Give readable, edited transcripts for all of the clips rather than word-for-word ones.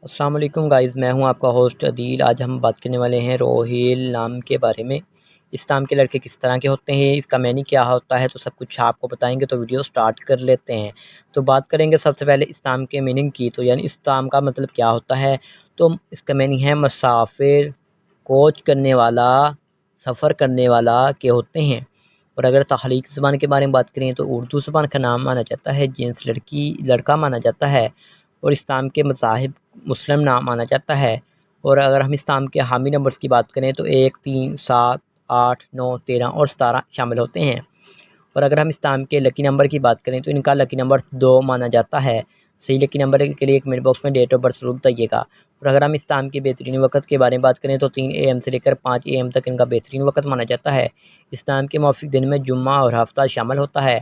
السلام علیکم گائز، میں ہوں آپ کا ہوسٹ عدیل۔ آج ہم بات کرنے والے ہیں روہیل نام کے بارے میں۔ اس نام کے لڑکے کس طرح کے ہوتے ہیں، اس کا معنی کیا ہوتا ہے، تو سب کچھ آپ کو بتائیں گے، تو ویڈیو سٹارٹ کر لیتے ہیں۔ تو بات کریں گے سب سے پہلے اس نام کے میننگ کی، تو یعنی اس نام کا مطلب کیا ہوتا ہے۔ تو اس کا معنی ہے مسافر، کوچ کرنے والا، سفر کرنے والا کے ہوتے ہیں۔ اور اگر تخلیق زبان کے بارے میں بات کریں تو اردو زبان کا نام مانا جاتا ہے، جنس لڑکا مانا جاتا ہے، اور اس نام کے مذاہب مسلم نام مانا جاتا ہے۔ اور اگر ہم اس نام کے حامی نمبرز کی بات کریں تو 1، 3، 7، 8، 9، 13 اور 17 شامل ہوتے ہیں۔ اور اگر ہم اس نام کے لکی نمبر کی بات کریں تو ان کا لکی نمبر 2 مانا جاتا ہے۔ صحیح لکی نمبر کے لیے کمنٹ باکس میں ڈیٹ آف برتھ ضرور بتائیے گا۔ اور اگر ہم اس نام کے بہترین وقت کے بارے میں بات کریں تو 3 AM سے لے کر 5 AM تک ان کا بہترین وقت مانا جاتا ہے۔ اس نام کے موافق دن میں جمعہ اور ہفتہ شامل ہوتا ہے۔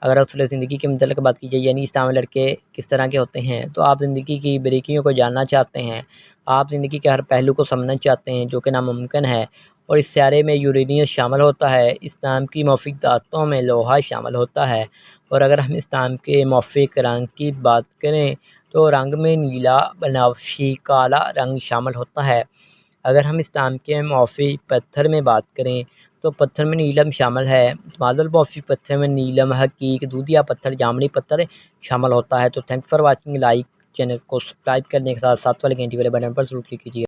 اگر اصل زندگی کے متعلق بات کی جائے، یعنی اس نام لڑکے کس طرح کے ہوتے ہیں، تو آپ زندگی کی باریکیوں کو جاننا چاہتے ہیں، آپ زندگی کے ہر پہلو کو سمجھنا چاہتے ہیں جو کہ ناممکن ہے، اور اس سیارے میں یورینیس شامل ہوتا ہے۔ اس نام کی موافق دھاتوں میں لوہا شامل ہوتا ہے۔ اور اگر ہم اس نام کے موافق رنگ کی بات کریں تو رنگ میں نیلا، بنفشی، کالا رنگ شامل ہوتا ہے۔ اگر ہم اس نام کے موافق پتھر میں بات کریں تو پتھر میں نیلم شامل ہے۔ معدل موافق پتھر میں نیلم، حقیق، دودھیا پتھر، جامنی پتھر شامل ہوتا ہے۔ تو thanks for watching, like channel کو سبسکرائب کرنے کے ساتھ ساتھ والے گھنٹی والے بٹن پر ضرور کلک کیجیے۔